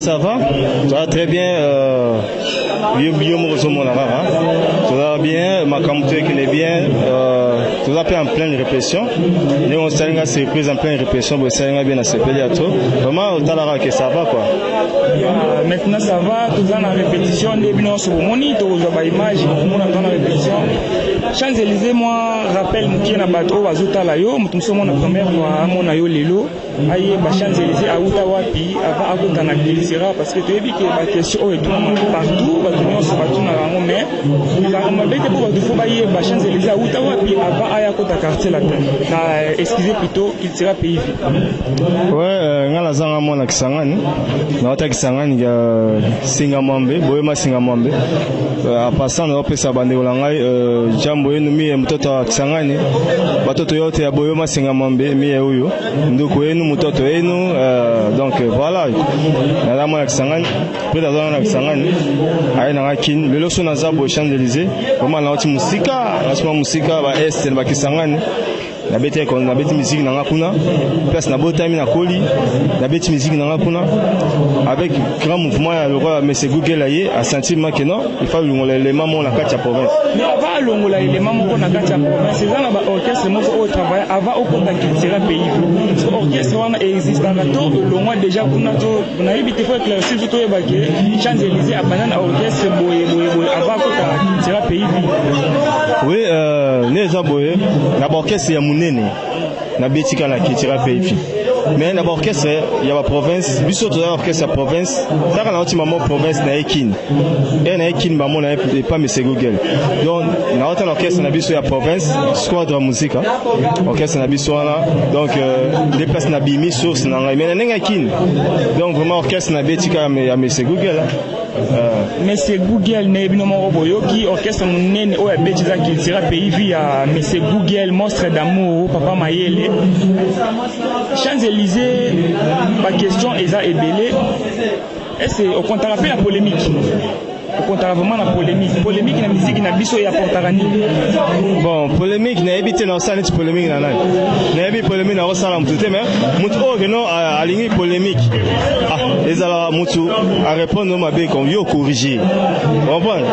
Ça va très bien. Ça va bien. Ma camouflage qui est bien. Tout ça fait en pleine répétition. Et on s'est une surprise en pleine répétition. On s'est bien accepté à tout. Vraiment, au talent que ça va quoi. Maintenant ça va. Tout ça en répétition. Début non sur moniteur, on voit image. On attend la répétition. Champs-Élysées, moi rappelle qui na bateau bazuta la yo. Nous sommes la première fois à mon ayo lelo. Aïe, Champs-Élysées à Outawapi avant à côté na Kilsira parce que tu as vu que la question est partout. Bateau sur bateau na rango mais la mabete pour bateau faut bailler Champs-Élysées à Outawapi avant à côté quartier la terre. Excusez plutôt Kilsira pays. Ouais, ngala zanga mona Kisangani. Na wata Kisangani ya Singamambe, Boyema Singamambe. A passant na pesa bande olangai jambo yenu mie mtoto wa Kisangani. Batoto yote ya Boyema Singamambe mie huyu. Ndugu yenu mtoto wenu donc voilà. Na mona Kisangani, pesa zanga na Kisangani. Aina ngakini lelo so na zabo Champs-Élysées. Kama na wati musika, nasema musika ba est ba Kisangani. Na beti musique na ngakuna place na botami na koli na beti musique na ngakuna avec grand mouvement ya le roi monsieur Google aye a sentiment que non il faut longola les mamans na kati ya province mais avant longola les mamans na kati ya province c'est ça na ba orchestre moko au travail avant au contact culturel pays parce que orchestre wana existe dans le tour longola déjà kuna to na ibité faut éclaircir tout to yebake Champs-Élysées a banana orchestre boye avant contact culturel pays oui les aboye na orchestre ya nene na betika na kitira pays mais na orchestre ya ba province biso to orchestre ya province ça na ultima mo province na Ekin et na Ekin ba mo na pas monsieur Google donc na autre orchestre na biso ya province squadre musique orchestre na biso wana donc les places na bimi source na ngai mais na Ekin donc vraiment orchestre na betika ya monsieur Google monsieur Google na ebino mo boyoki orchestre munene o ya betika kitira pays via monsieur Google monstre d'amour papa Mayele Champs-Élysées ma question est à ébélé et c'est au contraire la polémique au contraire vraiment la polémique na musique na biso ya portarani bon polémique na éviter na ça net polémique na éviter polémique na osala mutu te mais mutu o non alingi polémique ezala mutu a répondre au mabe comme yo corriger comprendre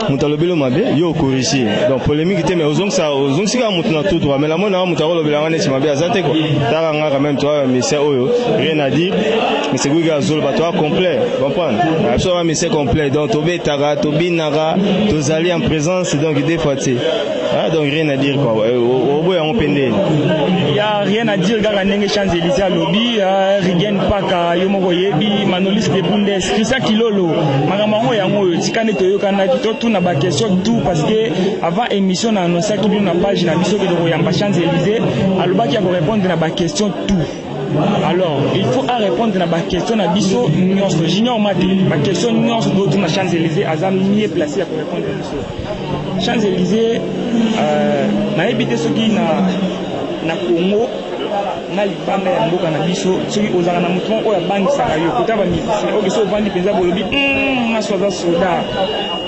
mutu lobelo mabe yo corriger donc polémique te mais ozong sika mutu na tout droit mais la mona mutu lobela ngane si mabe azate ko tala nga quand même toi monsieur oyo rien à dire mais c'est que azol ba toi complet comprendre absolument mais c'est complet donc Tara, Tobinara, Tozali en présence, donc des fois, donc rien à dire quoi. Au bout, on pendait. Il n'y a rien à dire, gars, on Champs-Élysées à lobby, Rigen Paka, Yomoro Yebi, Manolis de Bundes, Christian Kilolo, Maramango Yango, Tikane Toyo Kanaki, tout n'a pas question tout parce que avant émission, on a annoncé qu'il y a une page dans Bisso de Royamba Champs-Élysées, à l'Oba qui a répondre à la question tout. Alors, il faut répondre à la question à Bisso, j'ignore ma question nuance d'autres na Champs-Élysées, Azam mieux placé pour répondre à Bisso. Champs-Élysées, na évité ce qui na Congo, na libanda ya mboka na biso, soki ozala na mutu oyo abangisaka yo kota ba musicien, oyo so vandi penza bolobi, na soza soda.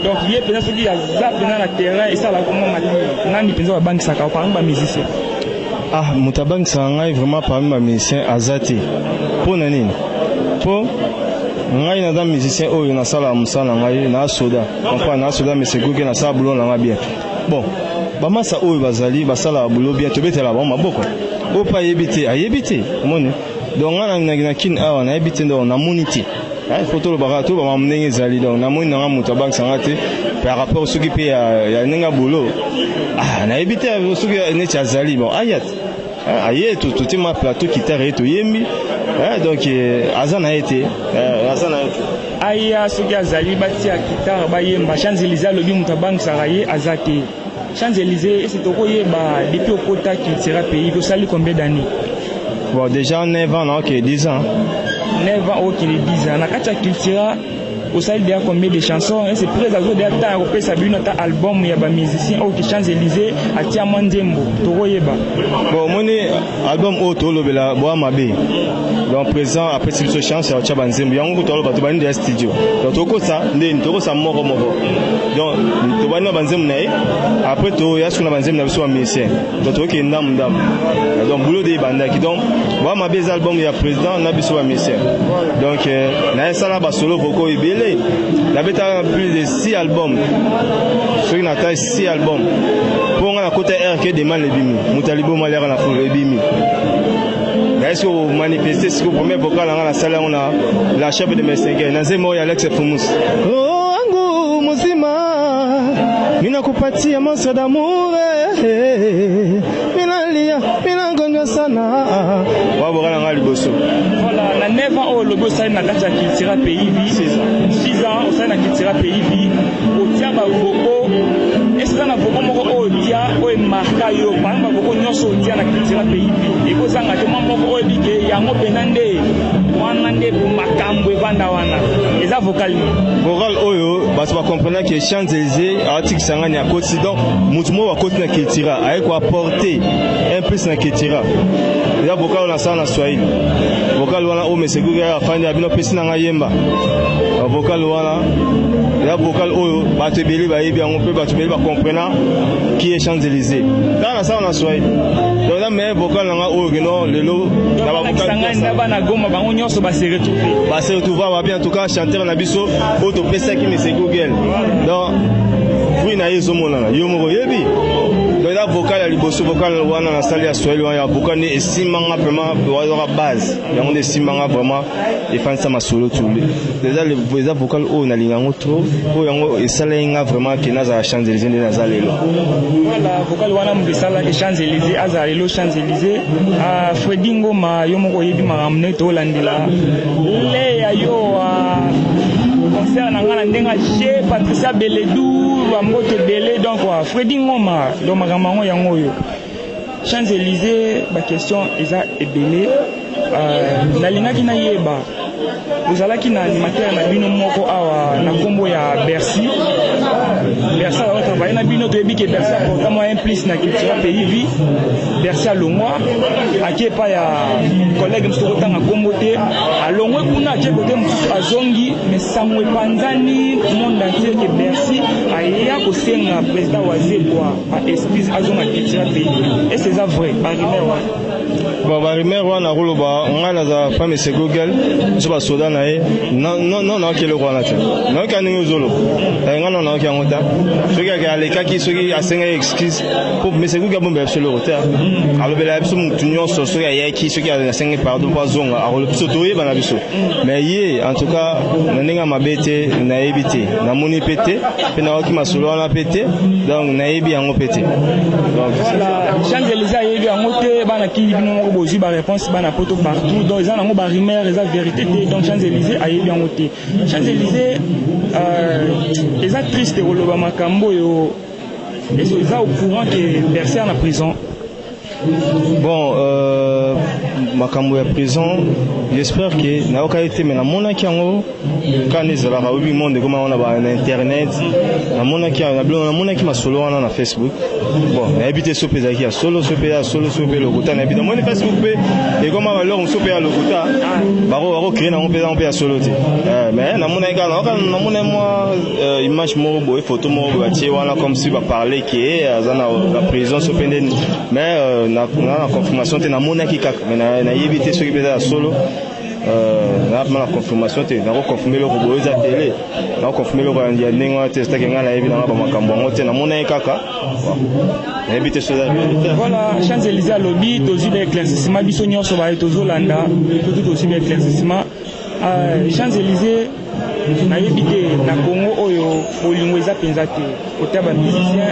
Donc ye penza soki aza penza na terrain et ça la comment matin, nani penza abangisaka par exemple ba musicien. Ah, mutabang sangai vraiment parmi ma musicien azati. Pour nani? Pour ngai na da musicien oyo na sala musala ngai na soda. Comprendre na soda mais c'est Google na sala boulot na bien. Bon, ba masa oyo bazali basala boulot bien to betela ba maboko. O pa yebite, ayebite. Moni. Donc na kin awa na yebite ndo na moniti. Photo le barato ba mnenge zali donc na moni na mutabang sangate par rapport au soki pe ya nenga boulot. Ah, na yebite soki ne chazali bon ayat. Aïe, tout est ma plateau qui t'a rééto yembi. Donc, Azana a été. Aïe, ce qui a zali bâti à Kitar, Bayemba, Champs-Élysées, le lieu Moutabang Saraye, Azate. Champs-Élysées, c'est au Koye, depuis au quota qui sera payé, vous savez combien d'années? Bon, déjà 9 ans, ok, 10 ans. 9 ans, ok, 10 ans. Nakata Kiltira, au salon de combien de chansons et c'est très azot de ta européen sabine notre album il y a ba musicien au Champs-Élysées à Tiamandembo Toroyeba bon mon album auto lobela boa mabe donc président après cette chance ya cha banzembo yango to ba to bani de studio donc toko ça ndeni toko ça moko donc to bani banzembo nae après to ya suna banzembo na biso wa musicien donc to ke ndam donc boulot de banda qui donc wa ma bes album ya président na biso wa musicien donc na sala ba solo voko ibele na beta plus de 6 albums sur une taille 6 albums pour on a côté R que demande les bimi mutalibo malera na fond les bimi. Est-ce que vous manifestez ce que vous premier vocal dans la salle on a la chef de Messengue Nazemo ya Alex Fumus. Oh angu muzima mina kupatia monstre d'amour mina lia mina gonga sana wa bokala ngali boso. Voilà na 9 ans au logo ça na kati ya Kiltira pays vie 6 ans au sein na Kiltira pays vie au tia ba boko est-ce que na boko moko o tia o marka yo par exemple boko nyoso tia na Kiltira pays vie et ko sanga te moko o bike yango benande wana nde makambo evanda wana eza vocal oyo bato ba comprendre que Champs-Élysées article sangani à côté donc mutumo wa côté na Kiltira ay ko apporter un plus na Kiltira ya vocal na sana Swahili vocal wana o mesegu ya fandi abino pesi na ngayemba vocal wana ya vocal oyo bato ebele ba yebi yango pe bato ebele ba comprendre qui est Champs-Élysées dans ça na Swahili donc la meilleure vocal na oyo keno lelo na ba vocal sangani na bana goma bango nyonso ba se retrouver va bien en tout cas chanter na biso auto pesa ki mesegu gel donc oui na yezo monana yo moko yebi donc la vocal ya liboso vocal wana na salle ya Swahili wana vocal ni esimanga vraiment wa base yango de simanga vraiment et fan ça masolo tout déjà les vocal o na lingango trop o yango esalenga vraiment que naza Champs-Élysées na zalelo voilà vocal wana mbisala ke Champs-Élysées azalelo Champs-Élysées a Freddy Ngoma yo moko yebi maramne to landila le ya yo concert na ngana ndenga chez Patricia Beledou wa mbote belé donc Freddy Ngoma do makambo yango yo Champs-Élysées ba question eza ebele na lingaki na yeba ozalaki na animateur na bino moko awa na kombo ya Bercy va travailler na bino to ebike Bercy programme un plus na Kiltira pays vie Bercy alongwa akepa ya collègue msoko tanga kombo te alongwe kuna akeko te msusu azongi mais samwe panzani monde entier que Bercy aya kosenga président wa Zebwa a excuse azonga Kiltira pays et c'est ça vrai ba rumeur wa bon ba rumeur wana roloba ngala za femme se Google so ba soda na e non ke le kwana te non ka ningo zolo ngana na ke ngota soki ka aleka ki soki asenga excuse pour mais se Google bombe sur le hotel alors bela biso mutunyo so soki ya ki soki asenga pardon pas zonga alors biso toye bana biso mais ye en tout cas ndinga mabete na ebité na moni pété pe na ki masolo wana pété donc na ebi yango pété donc voilà Champs-Élysées yebi yango te bana ki bino moko bozi ba réponse bana poto partout donc ils ont ba rumeur eza vérité donc Champs-Élysées ayebi yango te Champs-Élysées eza triste koloba makambo yo est-ce que eza au courant que Bercy en prison bon makambo ya prison j'espère que na okaité mais na mona ki yango quand ils la raouli monde comme on a ba internet na mona ki na mona ki masolo wana na Facebook bon na habité so peza ki solo so pe lokuta na habité moi Facebook pe et comme va leur so pe ya lokuta baro créer na on pe ya solo te mais na mona ka na mona moi image mo boy photo mo ba tie wana comme si ba parler que azana la prison so pe mais na confirmation te na mona ki kaka mais na yebité so ki peza solo na la confirmation te na confirmer le robot za télé na confirmer le randi ya ndinga test ke ngala yebi na ba makambo ngote na mona ekaka na ebite so za voilà Champs-Élysées lobby tozi ba éclaircissement biso nyonso ba tozolanda tout aussi ba éclaircissement Champs-Élysées na yebite na Congo oyo bolingo eza penza te otaba musicien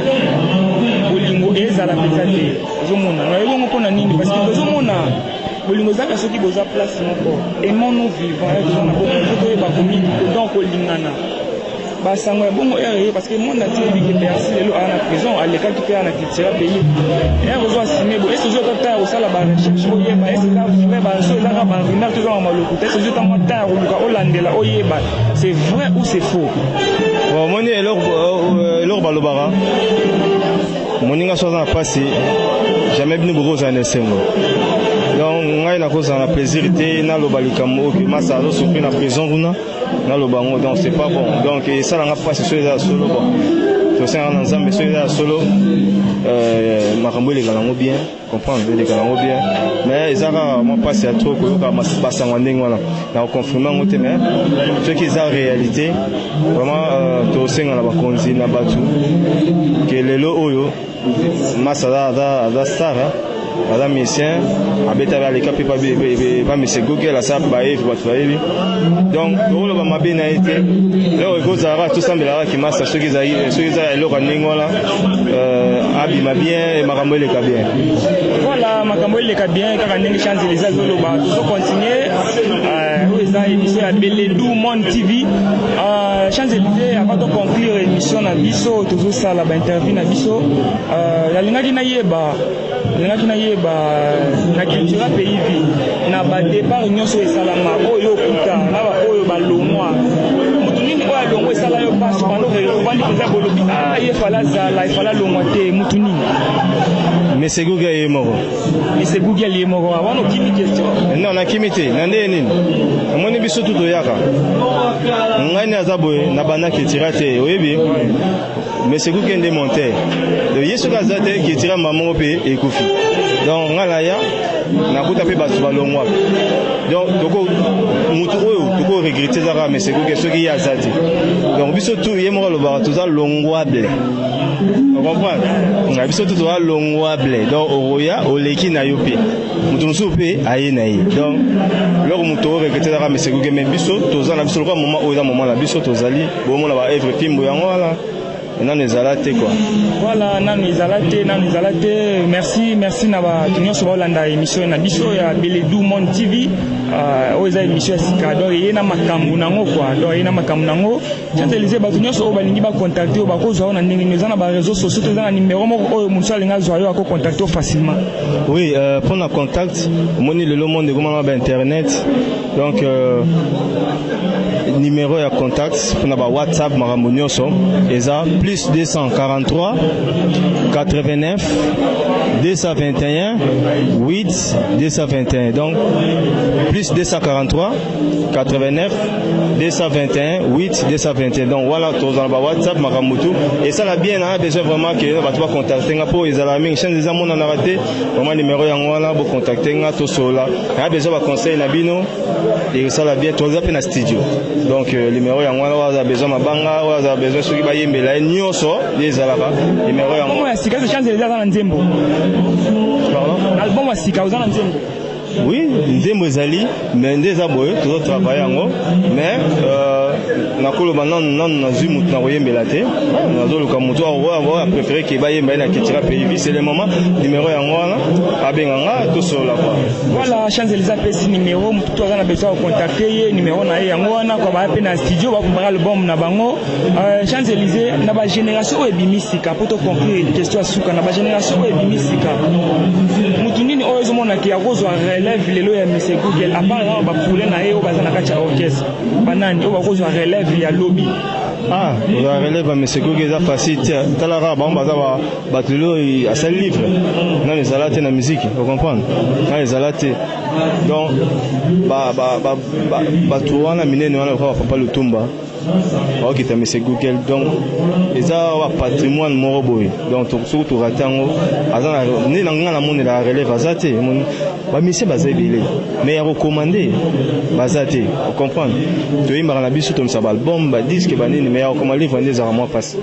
bolingo eza la penza te ozomona na yebongo pona nini parce que ozomona bolingo zaka soki boza place moko aimons-nous vivants ezona ko ba komi donc olingana basango ya bongo ere parce que monde entier bi ke Bercy lelo ana prison aleka ki pe ana Kiltira pays et rezo asime bo est-ce que je ta au sala ba recherche bo yeba est-ce que vrai ba so za ba rumeur to za maloko est-ce que je ta mota o luka olandela o yeba c'est vrai ou c'est faux bon moni elor balobara moninga so za passer jamais bini bogo za nesengo donc ngai na cause na plaisir te na lobalika mo que massa zo souffrir na prison kuna na lobango donc c'est pas bon donc ça la pas c'est ça solo bon to ça en ensemble c'est ça solo makambo le galango bien comprendre le galango bien mais ezaka moi pas c'est trop ko ka massa ngandeng wana na confirmer ngote mais ce qui est en réalité vraiment to senga na bakonzi na batu que lelo oyo massa da star Madame Messien, habite avec les capes pas Monsieur Google, la sape baïf, votre baïf. Donc, pour le moment, bien été. Là, il faut savoir tout ça, mais là, qui m'a ça, ceux qui a l'eau en Ningola, abîme bien et Marambo les bien. Voilà, Marambo les bien, car on a une chance de les avoir. Il faut continuer. Vous avez émission à Beledou Monde TV. Champs-Élysées, avant de conclure l'émission à Bisso, toujours ça, là, interview à Bisso. La ligne na yeba. Na culture pays vie na ba départ nyonso esalama oyo kuta na ba oyo balongwa mutu nini oyo alongwa esala yo passe pendant que bandi peza bolobi ye fala zala fala longwa te mutu nini mais c'est Google est mort avant kimi question non na kimi te na ndé nini moni biso tuto yaka ngani azaboye na bana ki tirate oyebi mais c'est Google ndé monter de yesu kazate ki tira maman pe ekufi donc ngala ya na kuta pe basu balongwa donc toko mutu oyo toko regretter zaka mais c'est Google ce qui y a zati donc biso tout yemo lo ba tout ça longwable on comprend na biso tout ça longwable donc oroya oleki na yope mutu musupe aye na ye donc loko mutu regretter zaka mais c'est Google mais biso tout ça na biso ko moment oyo na moment la biso tozali bo mona ba œuvre timbo yango wala non les alaté quoi voilà non les alaté merci na ba tunyo so balanda émission na biso ya Beledou Monde TV oza émission sika donc yena makambu nango quoi donc yena makambu nango Champs-Élysées ba tunyo so balingi ba contacter ba ko zo na ndenge neza na ba réseaux sociaux to za na numéro moko oyo muso alinga zo yo ko contacter facilement oui prendre contact moni le monde comment ba internet donc numéro ya contact pour na ba WhatsApp makambu nyoso eza plus 243 89 221 8 221 donc plus 243 89 221 8 221 donc voilà tous dans le WhatsApp makamutu et ça la bien a besoin vraiment que va toi contacter nga pour les amis chaîne des amons na raté vraiment numéro ya ngwana bo contacter nga to sola a besoin ba conseil na bino et ça la bien tous appel na studio donc numéro ya ngwana wa besoin mabanga wa besoin soki ba yembela nyoso les alaba numéro ya ngwana sika de Champs-Élysées dans nzembo pardon album wa sika dans nzembo oui nzembo ezali mais ndeza boye toujours travailler yango mais nakolo ba non nazui mutu na koyembela te nazoluka mutu a préféré ke bayemba na kitira pays c'est le moment numéro yango wana abenga nga to sola quoi voilà Champs-Élysées pesi numéro mutu to na besoin de contacter ye numéro na yango wana kwa ba pe na studio ba kumbara album na bango Champs-Élysées na ba génération ebimisika poto conclure question asuka na ba génération ebimisika mutu nini oyo mona ki akozwa relève lelo ya Monsieur Google à part là ba poule na ye o bazana kacha orchestre banani o ba kozwa relève ya lobby ah la relève à Monsieur Google ça facile talara ba baza ba batulo à sa livre non les alates na musique vous comprenez non les alates donc ba tuwana minene wana kwa papa lutumba ok t'as Monsieur Google donc ils ont un patrimoine moroboy donc surtout ratango azana ni nanga na monde la relève azate ba mission bazebile mais à recommander bazate vous comprenez to imba na biso to msaba album ba disque ba nini mais comment livre des armoires passe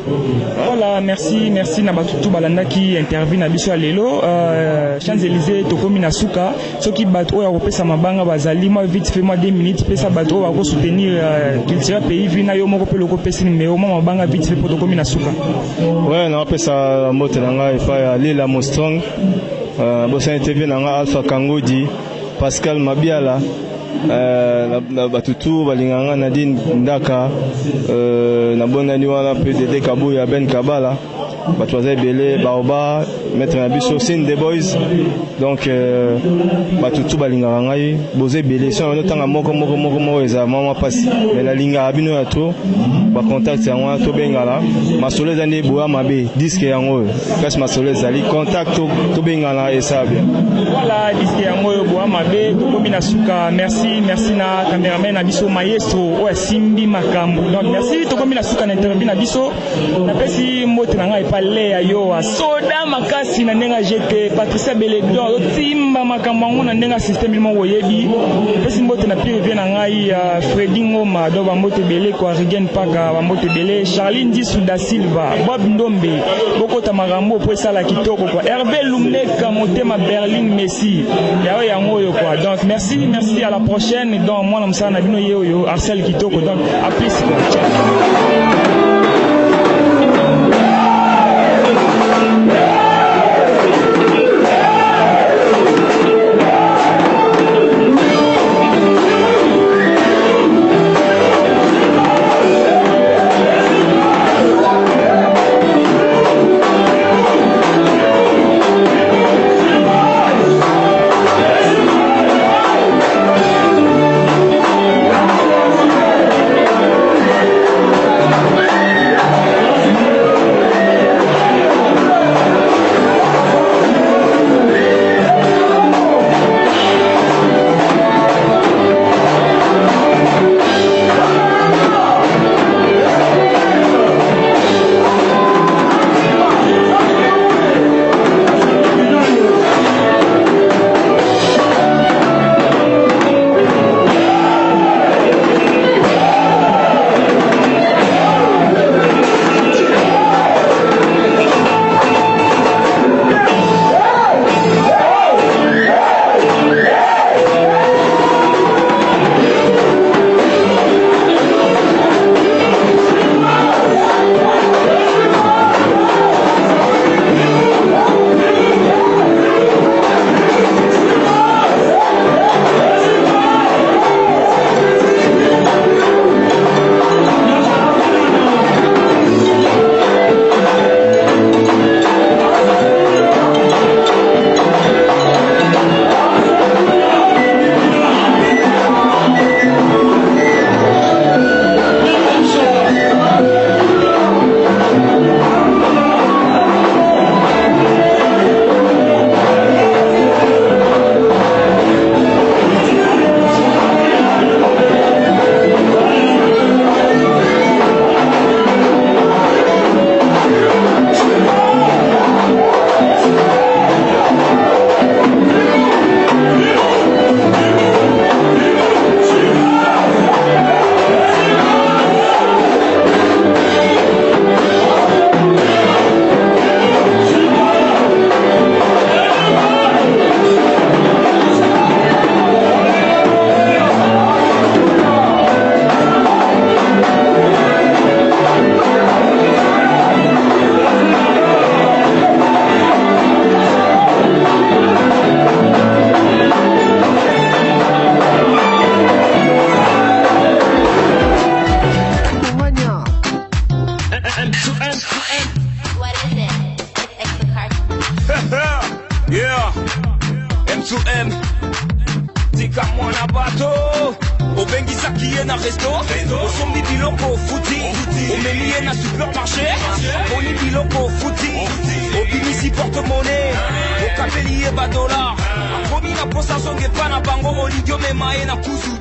voilà merci na batutu balanda ki interview na biso lelo Champs-Élysées to komi na suka soki bato oya kopesa mabanga bazali moi vite fait moi 2 minutes pesa bato oya ko soutenir culture pays vina yo moko pe loko pesi numéro moi mabanga vite fait poto komi na suka ouais na pesa moto na ngai fa Lila Mostrong bosa interview na ngai Alpha Kangodi Pascal Mabiala na batutu balinganga Nadine Ndaka na bonani wana PDD Kabuya Ben Kabala batoza belé baoba mettre na biso sin the boys donc batutu balinga ngai boze belé so no tanga moko eza mama passe mais la linga bino ya to ba contact yango to bengala masolo zande boa mabe disque yango kasi masolo zali contact to bengala esa bien voilà disque yango boa mabe to bina suka merci na cameraman na biso maestro o simbi makambo donc merci to bina suka na interview na biso na pesi mbote na ngai pale ya yo soda makasi na ndenga jete Patricia Beledon timba makambo ngo na ndenga système ilimo woyebi pesi mbote na pire vient na ngai Freddy Ngoma do ba mbote belé ko Rigen Paka ba mbote belé Charline Disu da Silva Bob Ndombe boko ta magambo po sala kitoko kwa Hervé Lumneka motema Berlin Messi yawe yango yo quoi donc merci à la prochaine donc moi na msana bino yo Arcel kitoko donc à plus M2M tika mwana bato obengisa kiye na resto osombi biloko futi omeliye na supermarché oni biloko futi obimisi porte-monnaie okapeli ye $, akomi na posa songe pa na bango olidio memaye na kuzu